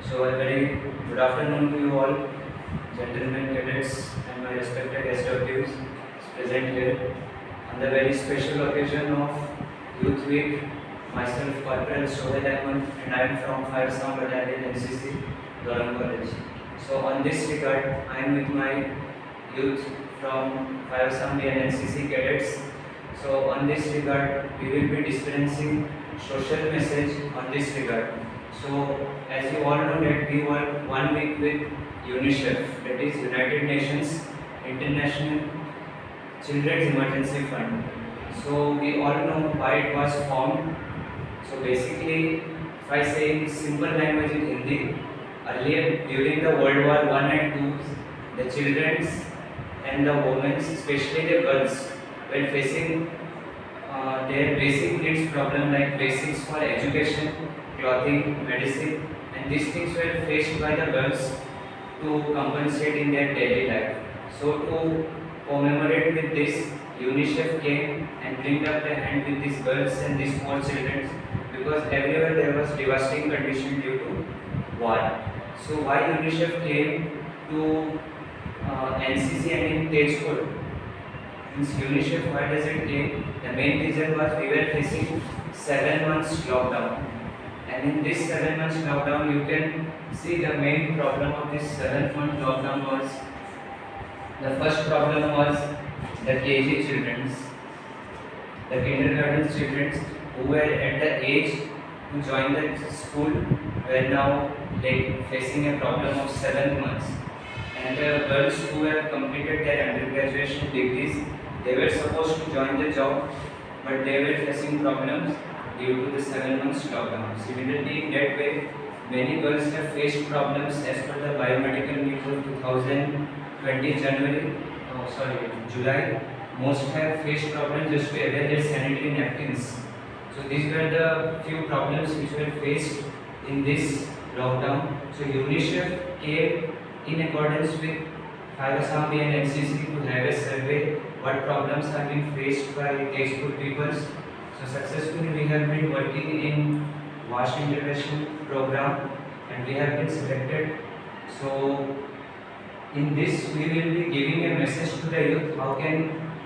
So a very good afternoon to you all, gentlemen cadets and my respected SWs present here on the very special occasion of Youth Week. Myself, Corporal Sohail Ahmed, and I am from Fire Sound Battalion NCC, Durham College. So on this regard, I am with my youth from Fire Sound and NCC cadets. So on this regard, we will be dispensing social message on this regard. So as you all know that we work 1 week with UNICEF, that is United Nations International Children's Emergency Fund. So we all know why it was formed. So basically, if I say in simple language in Hindi, earlier during the World War I and II, the children and the women, especially the girls, were facing their basic needs problem like basics for education, clothing, medicine, and these things were faced by the girls to compensate in their daily life. So to commemorate with this, UNICEF came and bring up the hand with these girls and these small children because everywhere there was devastating condition due to war. So why UNICEF came to NCC and in Tejpur? Means UNICEF, why does it came? The main reason was we were facing 7 months lockdown. And in this 7 months lockdown, you can see the main problem of this 7 month lockdown was, the first problem was the KG children, the kindergarten children who were at the age to join the school were now facing a problem of 7 months. And the girls who have completed their undergraduate degrees, they were supposed to join the job, but they were facing problems due to the 7 months lockdown. Similarly, in that way, many girls have faced problems as per the biomedical news of 2020 July. Most have faced problems just to avail their sanitary napkins. So these were the few problems which were faced in this lockdown. So UNICEF came in accordance with Fire Assembly and NCC to have a survey what problems have been faced by Tejpur peoples. So successfully we have been working in WASH intervention program and we have been selected. So in this we will be giving a message to the youth, how can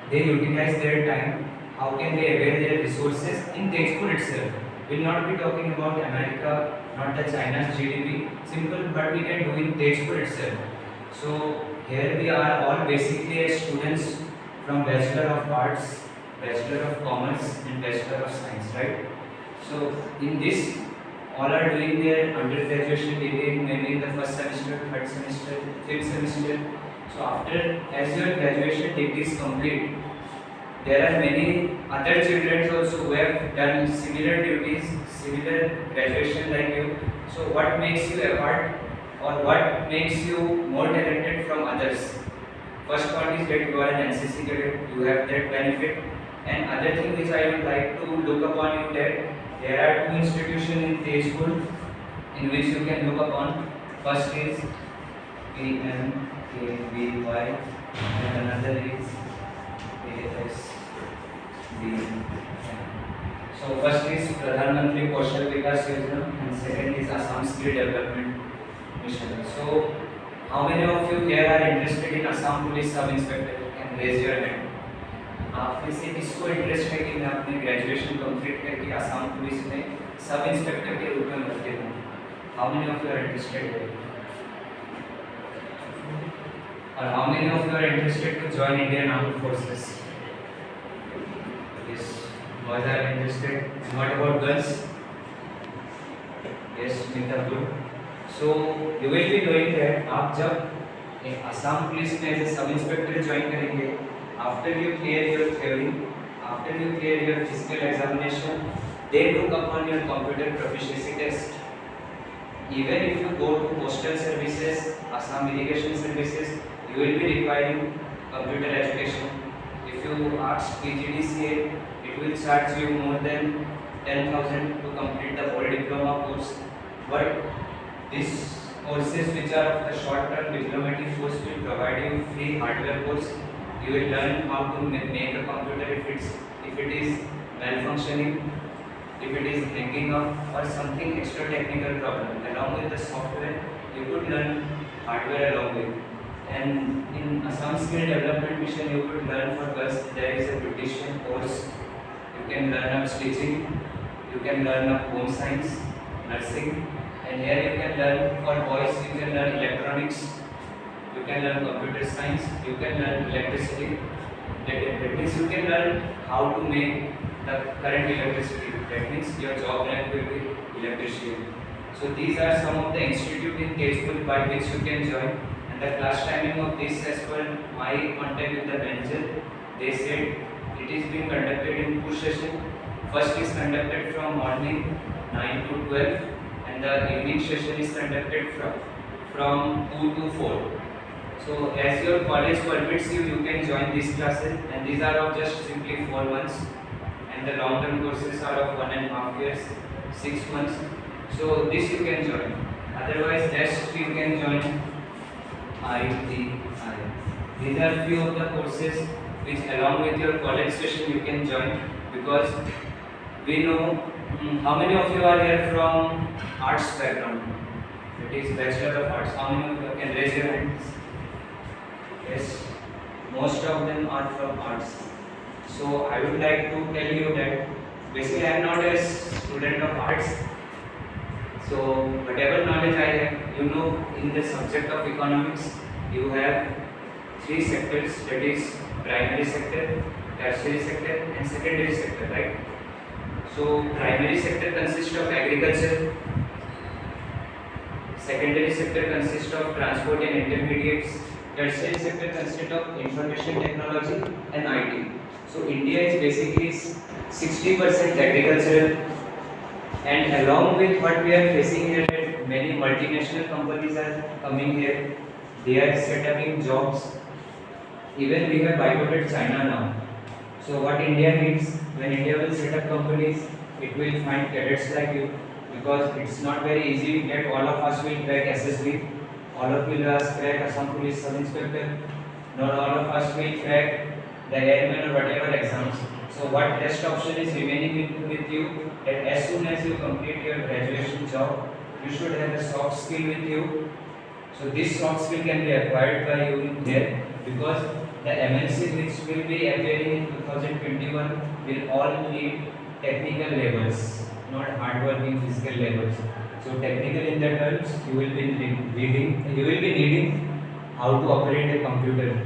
they utilize their time, how can they avail their resources in Tejpur itself. We will not be talking about America, not the China's GDP, simple but we can do in Tejpur itself. So here we are all basically students from Bachelor of Arts, Bachelor of Commerce and Bachelor of Science, right? So in this, all are doing their undergraduate degree maybe in the first semester, third semester, fifth semester. So after, as your graduation degree is complete, there are many other children also who have done similar duties, similar graduation like you. So what makes you apart or what makes you more talented from others? First point is that you are an NCC cadet, you have that benefit. And other thing which I would like to look upon you that there are 2 institutions in Tejpur in which you can look upon. First is PMKVY and another is ASBM. So first is Pradhan Mantri Kaushal Vikas Yojana and second is Assam Skill Development Mission. So how many of you here are interested in Assam Police Sub Inspector? You can raise your hand. आप में से किसको interest है कि मैं अपने graduation complete करके Assam police में सब इंस्पेक्टर के रूप में भर्ती हूँ? How many of you are interested? और how many of you are interested to join Indian armed forces? Yes, boys are interested. What about girls? Yes, Meeta good. So you will be doing that. आप जब Assam police में as a sub inspector join करेंगे, after you clear your theory, after you clear your physical examination, they look upon your computer proficiency test. Even if you go to postal services, Assam irrigation services, you will be requiring computer education. If you ask PGDCA, it will charge you more than 10,000 to complete the whole diploma course. But these courses which are of the short term diplomatic course will provide you free hardware course. You will learn how to make a computer if it is malfunctioning, if it is hanging up or something extra technical problem. Along with with the software, you could learn hardware along with. And in Assam Skill Development Mission, you could learn for girls. There is a beautician course. You can learn up stitching. You can learn up home science, nursing, and here you can learn for boys. You can learn electronics. You can learn computer science. You can learn electricity. That means you can learn how to make the current electricity. That means your job rank will be electrician. So these are some of the institute in Kejpur by which you can join. And the class timing of this, as per my contact with the manager, they said it is being conducted in 2 sessions. First is conducted from morning 9 to 12, and the evening session is conducted from 2 to 4. So as your college permits you, you can join these classes, and these are of just simply 4 months, and the long-term courses are of 1.5 years, 6 months. So this you can join. Otherwise, rest you can join ITI. These are few of the courses which, along with your college session, you can join, because we know how many of you are here from arts background. It is Bachelor of Arts. How many of you can raise your hands? Yes, most of them are from arts. So I would like to tell you that basically I am not a student of arts. So whatever knowledge I have, you know, in the subject of economics, you have 3 sectors, that is primary sector, tertiary sector and secondary sector, right? So primary sector consists of agriculture, secondary sector consists of transport and intermediates, tertiary sector consists of information technology and IT. So India is basically 60% agricultural, and along with what we are facing here, that many multinational companies are coming here, they are setting jobs. Even we have boycotted China now. So what India needs, when India will set up companies, it will find cadets like you, because it's not very easy that all of us will crack SSB, all of you will crack Assam Police Sub Inspector, not all of us will crack the airman or whatever exams. So what best option is remaining with you, that as soon as you complete your graduation job, you should have a soft skill with you. So this soft skill can be acquired by you here, because the MNC which will be appearing in 2021 will all need technical levels, not hardworking physical levels. So technical in the terms, you will be needing how to operate a computer.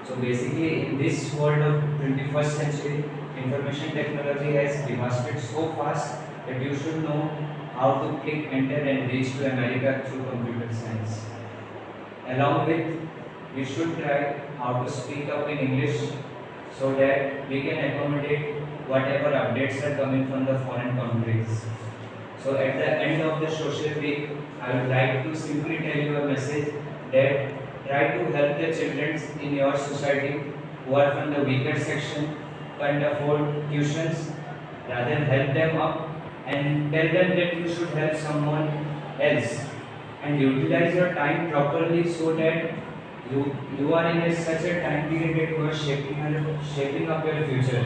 So basically, in this world of 21st century, information technology has advanced so fast that you should know how to click enter and reach to America through computer science. Along with, we should try how to speak up in English, so that we can accommodate whatever updates are coming from the foreign countries. So at the end of the social week, I would like to simply tell you a message that try to help the children in your society who are from the weaker section, can't afford tuitions. Rather help them up and tell them that you should help someone else, and utilize your time properly, so that you are in such a time period that you are shaping up your future.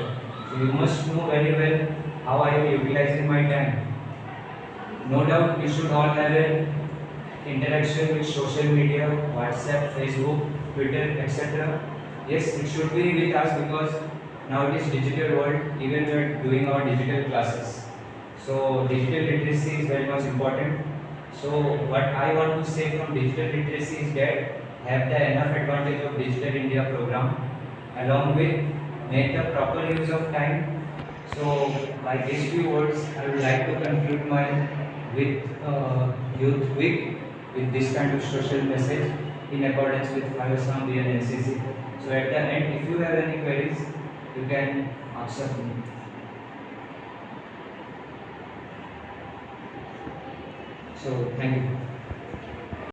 So you must know very well how I am utilizing my time. No doubt you should all have an interaction with social media, WhatsApp, Facebook, Twitter, etc. Yes, it should be with us, because now it is digital world, even we are doing our digital classes. So digital literacy is very much important. So what I want to say from digital literacy is that have the enough advantage of Digital India program, along with make the proper use of time. So by these few words, I would like to conclude my with Youth Week with this kind of social message in accordance with 5 Assam and NCC. So at the end, if you have any queries, you can ask me. So thank you.